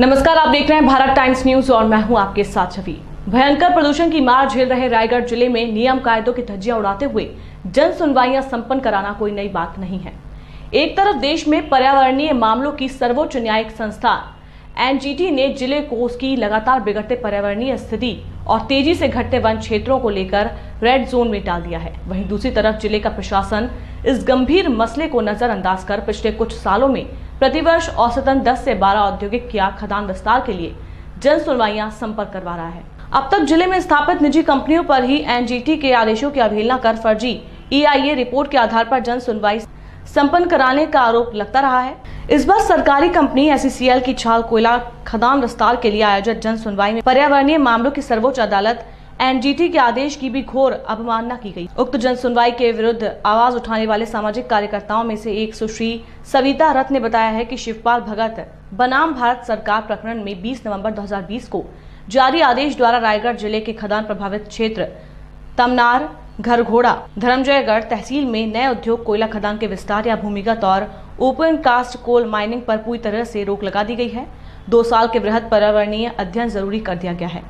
नमस्कार, आप देख रहे हैं भारत टाइम्स न्यूज और मैं हूं आपके साथ छवि। भयंकर प्रदूषण की मार झेल रहे रायगढ़ जिले में नियम कायदों की धज्जियां उड़ाते हुए जन सुनवाइयां संपन्न कराना कोई नई बात नहीं है। एक तरफ देश में पर्यावरणीय मामलों की सर्वोच्च न्यायिक संस्था एनजीटी ने जिले को उसकी लगातार बिगड़ते पर्यावरणीय स्थिति और तेजी से घटते वन क्षेत्रों को लेकर रेड जोन में डाल दिया है। वहीं दूसरी तरफ जिले का प्रशासन इस गंभीर मसले को नजरअंदाज कर पिछले कुछ सालों में प्रतिवर्ष औसतन 10 से 12 औद्योगिक या खदान विस्तार के लिए जन सुनवाइयां संपन्न करवा रहा है। अब तक जिले में स्थापित निजी कंपनियों पर ही एनजीटी के आदेशों की अवहेलना कर फर्जी EIA रिपोर्ट के आधार पर जन सुनवाई संपन्न कराने का आरोप लगता रहा है। इस बार सरकारी कंपनी SCCL की छाल कोयला खदान विस्तार के लिए आयोजित जन सुनवाई में पर्यावरणीय मामलों की सर्वोच्च अदालत एनजीटी के आदेश की भी घोर अवमानना की गई। उक्त जन सुनवाई के विरुद्ध आवाज उठाने वाले सामाजिक कार्यकर्ताओं में से एक सुश्री सविता रथ ने बताया है कि शिवपाल भगत बनाम भारत सरकार प्रकरण में 20 नवंबर 2020 को जारी आदेश द्वारा रायगढ़ जिले के खदान प्रभावित क्षेत्र तमनार, घरघोड़ा, धर्मजयगढ़ तहसील में नए उद्योग कोयला खदान के विस्तार या भूमिगत और ओपन कास्ट कोल माइनिंग पर पूरी तरह से रोक लगा दी गई है। 2 साल के वृहद पर्यावरणीय अध्ययन जरूरी कर दिया गया है।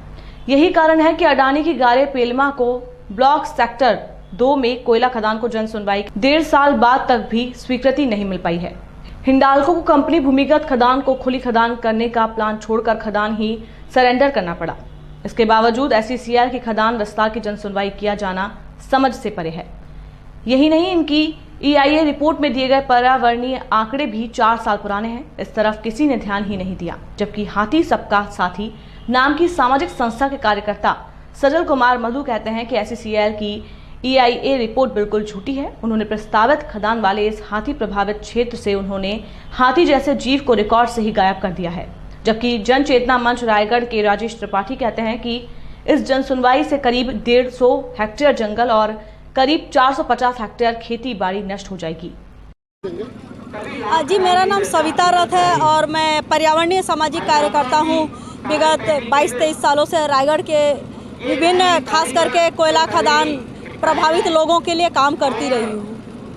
यही कारण है कि अडानी की गारे पेलमा को ब्लॉक सेक्टर 2 में कोयला खदान को जन सुनवाई 1.5 साल बाद तक भी स्वीकृति नहीं मिल पाई है। हिंडाल्को को कंपनी भूमिगत खदान को खुली खदान करने का प्लान छोड़कर खदान ही सरेंडर करना पड़ा। इसके बावजूद SCCL की खदान विस्तार की जन सुनवाई किया जाना समझ से परे है। यही नहीं, इनकी EIA रिपोर्ट में दिए गए पर्यावरणीय आंकड़े भी 4 साल पुराने हैं। इस तरफ किसी ने ध्यान ही नहीं दिया। जबकि हाथी सबका साथी नाम की सामाजिक संस्था के कार्यकर्ता सजल कुमार मधु कहते हैं कि SCCL की EIA रिपोर्ट बिल्कुल झूठी है। उन्होंने प्रस्तावित खदान वाले इस हाथी प्रभावित क्षेत्र से उन्होंने हाथी जैसे जीव को रिकॉर्ड से ही गायब कर दिया है। जबकि जन चेतना मंच रायगढ़ के राजेश त्रिपाठी कहते हैं कि इस जन सुनवाई से करीब 150 हेक्टेयर जंगल और करीब 450 हेक्टेयर खेती बाड़ी नष्ट हो जाएगी। जी, मेरा नाम सविता रथ है और मैं पर्यावरणीय सामाजिक कार्यकर्ता हूँ। विगत 22-23 सालों से रायगढ़ के विभिन्न खास करके कोयला खदान प्रभावित लोगों के लिए काम करती रही हूँ।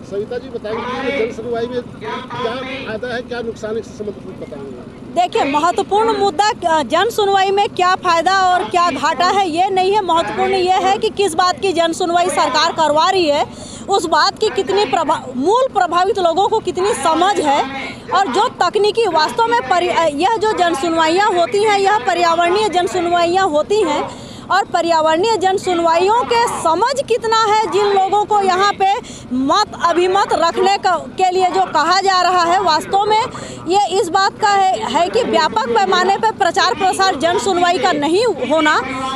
सविता जी बताएंगे जन सुनवाई में क्या फायदा है, क्या नुकसान है, इससे संबंधित बताएंगे। देखिए, महत्वपूर्ण मुद्दा जन सुनवाई में क्या फायदा और क्या घाटा है ये नहीं है। महत्वपूर्ण ये है कि किस बात की जन सुनवाई सरकार करवा रही है, उस बात की कितनी मूल प्रभावित लोगों को कितनी समझ है और जो तकनीकी वास्तव में यह जो जन सुनवाइयाँ होती हैं यह पर्यावरणीय जन सुनवाइयाँ होती हैं और पर्यावरणीय जन सुनवाइयों के समझ कितना है जिन लोगों को यहाँ पे मत अभिमत रखने के लिए जो कहा जा रहा है, वास्तव में ये इस बात का है कि व्यापक पैमाने पर प्रचार प्रसार जन सुनवाई का नहीं होना।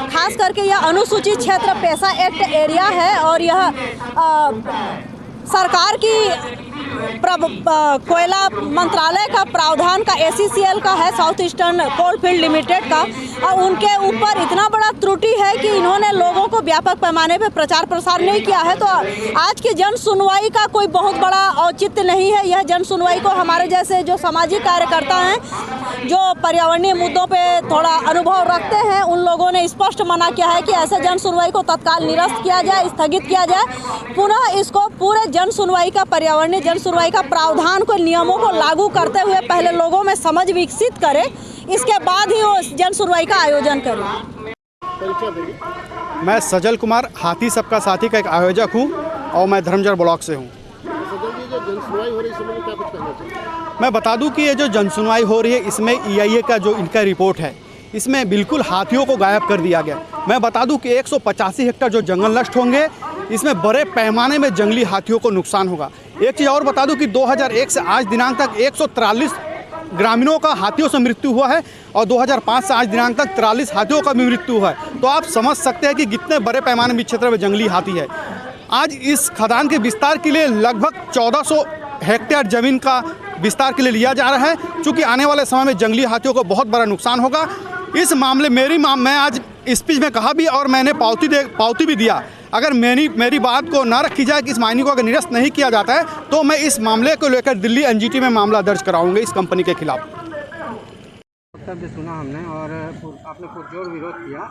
खास करके यह अनुसूचित क्षेत्र पेशा एक्ट एरिया है और यह सरकार की कोयला मंत्रालय का प्रावधान का SCCL का है, South Eastern Coal Field Limited का, और उनके ऊपर इतना बड़ा त्रुटि है कि इन्होंने लोगों को व्यापक पैमाने पे प्रचार प्रसार नहीं किया है। तो आज की जन सुनवाई का कोई बहुत बड़ा औचित्य नहीं है। यह जन सुनवाई को हमारे जैसे जो सामाजिक कार्यकर्ता हैं, जो पर्यावरणीय मुद्दों पे थोड़ा अनुभव रखते हैं, उन लोगों ने स्पष्ट मना किया है कि ऐसे जन सुनवाई को तत्काल निरस्त किया जाए, स्थगित किया जाए। पुनः इसको पूरे जन सुनवाई का पर्यावरणीय जन सुनवाई का प्रावधान को नियमों को लागू करते हुए पहले लोगों में समझ विकसित करे, इसके बाद ही वो जन सुनवाई का आयोजन करे। मैं सजल कुमार हाथी सबका साथी का एक आयोजक हूँ और मैं धर्मजयगढ़ ब्लॉक से हूँ। मैं बता दूं कि ये जो जन सुनवाई हो रही है इसमें EIA का जो इनका रिपोर्ट है इसमें बिल्कुल हाथियों को गायब कर दिया गया। मैं बता दूं कि 185 हेक्टेयर जो जंगल नष्ट होंगे, इसमें बड़े पैमाने में जंगली हाथियों को नुकसान होगा। एक चीज़ और बता दूं कि 2001 से आज दिनांक तक 143 ग्रामीणों का हाथियों से मृत्यु हुआ है और 2005 से आज दिनांक तक 43 हाथियों का भी मृत्यु हुआ है। तो आप समझ सकते हैं कि कितने बड़े पैमाने में क्षेत्र में जंगली हाथी है। आज इस खदान के विस्तार के लिए लगभग 1400 हेक्टेयर जमीन का विस्तार के लिए लिया जा रहा है। चूँकि आने वाले समय में जंगली हाथियों को बहुत बड़ा नुकसान होगा। इस मामले मैं आज स्पीच में कहा भी और मैंने पावती भी दिया। अगर मेरी बात को ना रखी जाए कि इस माइनिंग को अगर निरस्त नहीं किया जाता है तो मैं इस मामले को लेकर दिल्ली NGT में मामला दर्ज कराऊंगा इस कंपनी के खिलाफ। वक्तव्य सुना हमने और आपने पुरजोर विरोध किया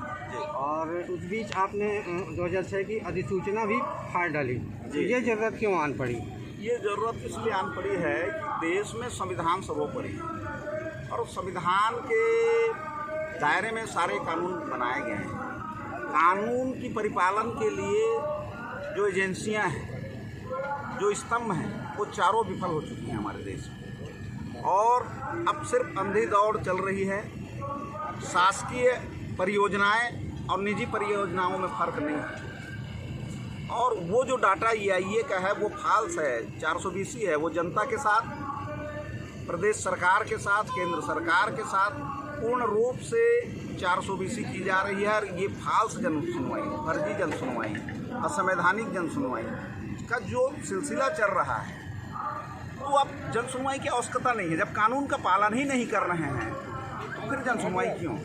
और उस बीच आपने 2006 की अधिसूचना भी फाड़ डाली। ये जरूरत क्यों आन पड़ी? ये जरूरत इसलिए आन पड़ी है कि देश में संविधान सर्वोपरि और संविधान के दायरे में सारे कानून बनाए गए हैं। कानून की परिपालन के लिए जो एजेंसियां हैं, जो स्तंभ हैं, वो चारों विफल हो चुकी हैं हमारे देश में और अब सिर्फ अंधी दौड़ चल रही है। शासकीय परियोजनाएं और निजी परियोजनाओं में फ़र्क नहीं है और वो जो डाटा EIA का है वो फाल्स है, 420 है। वो जनता के साथ, प्रदेश सरकार के साथ, केंद्र सरकार के साथ पूर्ण रूप से 420 की जा रही है और ये फाल्स जन सुनवाई, फर्जी जन सुनवाई, असंवैधानिक जन सुनवाई का जो सिलसिला चल रहा है, तो अब जन सुनवाई की आवश्यकता नहीं है। जब कानून का पालन ही नहीं कर रहे हैं तो फिर जन सुनवाई क्यों?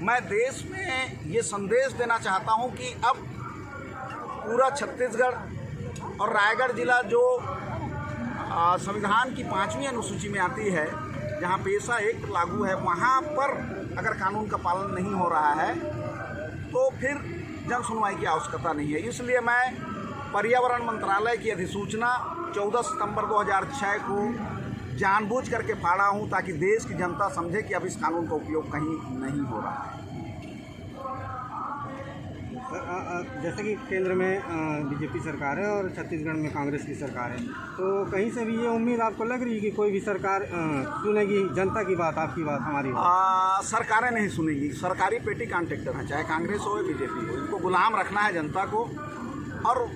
मैं देश में ये संदेश देना चाहता हूँ कि अब पूरा छत्तीसगढ़ और रायगढ़ जिला जो संविधान की 5वीं अनुसूची में आती है, जहाँ पेशा एक्ट लागू है, वहाँ पर अगर कानून का पालन नहीं हो रहा है तो फिर जन सुनवाई की आवश्यकता नहीं है। इसलिए मैं पर्यावरण मंत्रालय की अधिसूचना 14 सितंबर 2006 को जानबूझ करके फाड़ा हूँ ताकि देश की जनता समझे कि अब इस कानून का उपयोग कहीं नहीं हो रहा है। जैसे कि केंद्र में बीजेपी सरकार है और छत्तीसगढ़ में कांग्रेस की सरकार है, तो कहीं से भी ये उम्मीद आपको लग रही है कि कोई भी सरकार सुनेगी जनता की बात, आपकी बात, हमारी बात? सरकारें नहीं सुनेगी। सरकारी पेटी कॉन्ट्रैक्टर हैं, चाहे कांग्रेस हो या बीजेपी हो, इनको गुलाम रखना है जनता को। और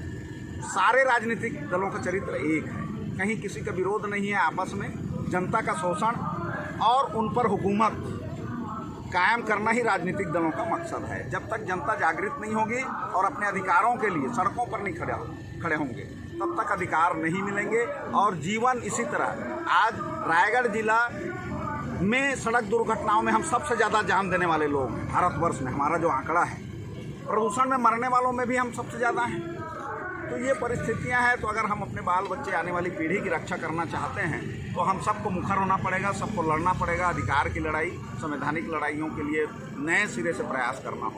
सारे राजनीतिक दलों का चरित्र एक है, कहीं किसी का विरोध नहीं है आपस में। जनता का शोषण और उन पर हुकूमत कायम करना ही राजनीतिक दलों का मकसद है। जब तक जनता जागृत नहीं होगी और अपने अधिकारों के लिए सड़कों पर नहीं खड़े होंगे, तब तक अधिकार नहीं मिलेंगे और जीवन इसी तरह। आज रायगढ़ जिला में सड़क दुर्घटनाओं में हम सबसे ज़्यादा जान देने वाले लोग हैं भारतवर्ष में। हमारा जो आंकड़ा है, प्रदूषण में मरने वालों में भी हम सबसे ज़्यादा हैं। तो ये परिस्थितियां हैं। तो अगर हम अपने बाल बच्चे, आने वाली पीढ़ी की रक्षा करना चाहते हैं तो हम सबको मुखर होना पड़ेगा, सबको लड़ना पड़ेगा। अधिकार की लड़ाई, संवैधानिक लड़ाइयों के लिए नए सिरे से प्रयास करना होगा।